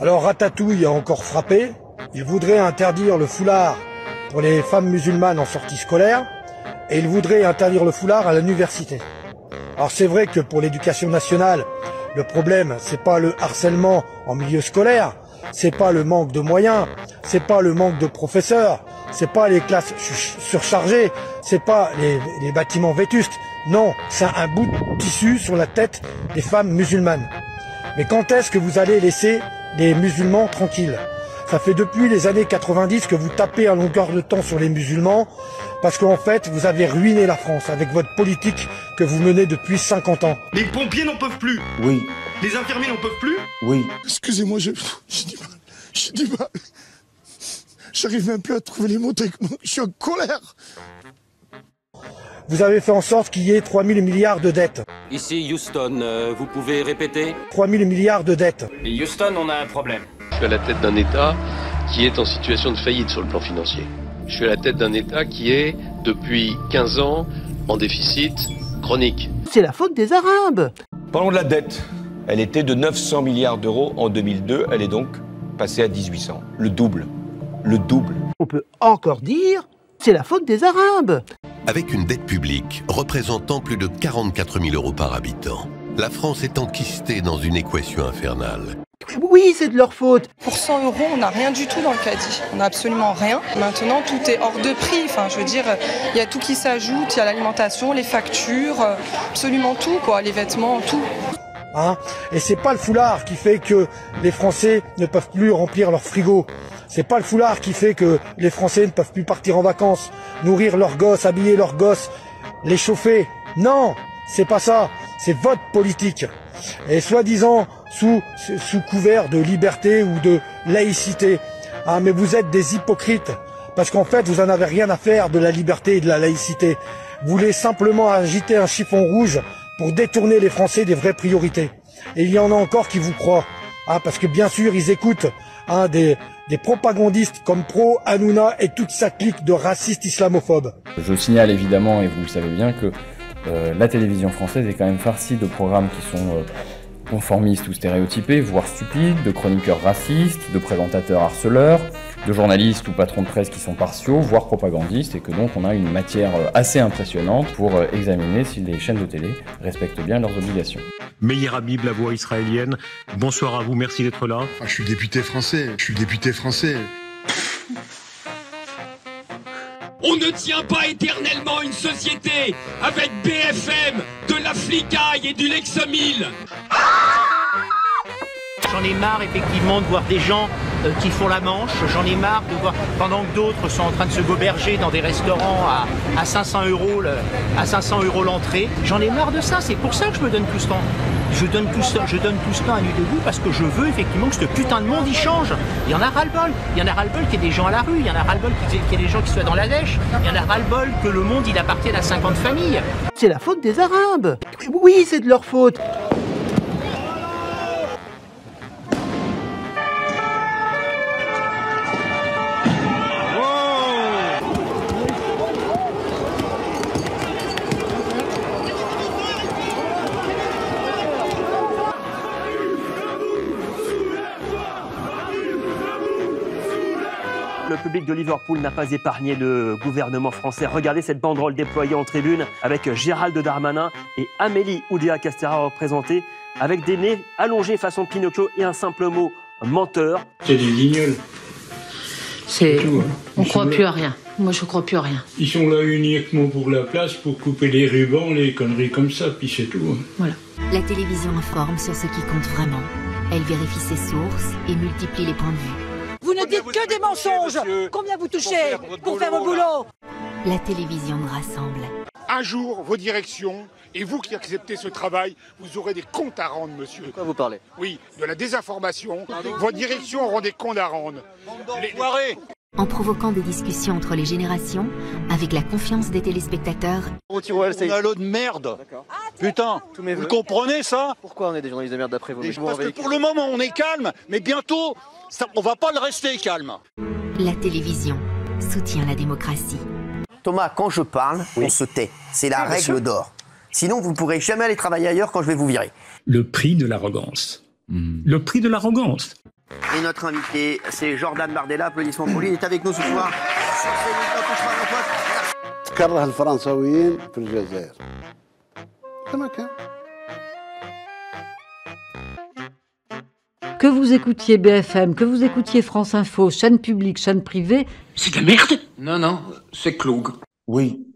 Alors Ratatouille a encore frappé. Il voudrait interdire le foulard pour les femmes musulmanes en sortie scolaire et il voudrait interdire le foulard à l'université. Alors c'est vrai que pour l'éducation nationale, le problème c'est pas le harcèlement en milieu scolaire, c'est pas le manque de moyens, c'est pas le manque de professeurs, c'est pas les classes surchargées, c'est pas les bâtiments vétustes. Non, c'est un bout de tissu sur la tête des femmes musulmanes. Mais quand est-ce que vous allez laisser les musulmans tranquilles? Ça fait depuis les années 90 que vous tapez à longueur de temps sur les musulmans, parce qu'en fait, vous avez ruiné la France avec votre politique que vous menez depuis 50 ans. Les pompiers n'en peuvent plus. Oui. Les infirmiers n'en peuvent plus. Oui. Excusez-moi, j'ai du mal. J'arrive même plus à trouver les mots, je suis en colère. Vous avez fait en sorte qu'il y ait 3 000 milliards de dettes. Ici Houston, vous pouvez répéter? 3 000 milliards de dettes. Et Houston, on a un problème. Je suis à la tête d'un État qui est en situation de faillite sur le plan financier. Je suis à la tête d'un État qui est, depuis 15 ans, en déficit chronique. C'est la faute des Arabes. Parlons de la dette. Elle était de 900 milliards d'euros en 2002. Elle est donc passée à 1800. Le double. Le double. On peut encore dire, c'est la faute des Arabes. Avec une dette publique représentant plus de 44 000 euros par habitant, la France est enquistée dans une équation infernale. Oui, c'est de leur faute. Pour 100 euros, on n'a rien du tout dans le caddie. On n'a absolument rien. Maintenant, tout est hors de prix. Enfin, je veux dire, il y a tout qui s'ajoute. Il y a l'alimentation, les factures, absolument tout, quoi. Les vêtements, tout. Et c'est pas le foulard qui fait que les Français ne peuvent plus remplir leur frigo. C'est pas le foulard qui fait que les Français ne peuvent plus partir en vacances, nourrir leurs gosses, habiller leurs gosses, les chauffer. Non, c'est pas ça. C'est votre politique. Et soi-disant sous couvert de liberté ou de laïcité. Mais vous êtes des hypocrites. Parce qu'en fait, vous en avez rien à faire de la liberté et de la laïcité. Vous voulez simplement agiter un chiffon rouge pour détourner les Français des vraies priorités. Et il y en a encore qui vous croient. Parce que bien sûr, ils écoutent des propagandistes comme Pro, Hanouna et toute sa clique de racistes islamophobes. Je signale évidemment, et vous le savez bien, que la télévision française est quand même farcie de programmes qui sont conformistes ou stéréotypés, voire stupides, de chroniqueurs racistes, de présentateurs harceleurs, de journalistes ou patrons de presse qui sont partiaux, voire propagandistes, et que donc on a une matière assez impressionnante pour examiner si les chaînes de télé respectent bien leurs obligations. Meir Habib, la voix israélienne. Bonsoir à vous, merci d'être là. Je suis député français. On ne tient pas éternellement une société avec BFM, de la flicaille et du Lexomil. J'en ai marre effectivement de voir des gens qui font la manche, j'en ai marre de voir pendant que d'autres sont en train de se goberger dans des restaurants à 500 euros l'entrée. J'en ai marre de ça, c'est pour ça que je me donne tout ce temps. Je donne tout ce temps à Nuit debout parce que je veux effectivement que ce putain de monde y change. Il y en a ras-le-bol. Il y en a ras-le-bol qu'il y ait des gens à la rue, il y en a ras-le-bol qu'il y ait des gens qui soient dans la dèche, il y en a ras-le-bol que le monde il appartienne à 50 familles. C'est la faute des Arabes. Oui, c'est de leur faute. Le public de Liverpool n'a pas épargné le gouvernement français. Regardez cette banderole déployée en tribune avec Gérald Darmanin et Amélie Oudéa-Castéra représentée avec des nez allongés façon Pinocchio et un simple mot, menteur. C'est des guignols. On croit plus à rien. Moi, je crois plus à rien. Ils sont là uniquement pour la place, pour couper les rubans, les conneries comme ça, puis c'est tout. Voilà. La télévision informe sur ce qui compte vraiment. Elle vérifie ses sources et multiplie les points de vue. Vous ne dites que des mensonges. Combien vous touchez pour faire vos boulots? La télévision nous rassemble. Un jour, vos directions, et vous qui acceptez ce travail, vous aurez des comptes à rendre, monsieur. De quoi vous parlez? Oui, de la désinformation. Vos directions auront des comptes à rendre. En provoquant des discussions entre les générations, avec la confiance des téléspectateurs. On a l'eau de merde. Putain, vous comprenez ça? Pourquoi on est des journalistes de merde d'après vous? Parce que pour le moment on est calme, mais bientôt on va pas le rester calme. La télévision soutient la démocratie. Thomas, quand je parle, on se tait. C'est la règle d'or. Sinon, vous ne pourrez jamais aller travailler ailleurs quand je vais vous virer. Le prix de l'arrogance. Le prix de l'arrogance. Et notre invité, c'est Jordan Bardella. Applaudissements pour lui. Il est avec nous ce soir. Sur كره الفرنساويين في الجزائر كما كان. Que vous écoutiez BFM, que vous écoutiez France Info, chaîne publique, chaîne privée... C'est de la merde. Non, non, c'est Cloug. Oui.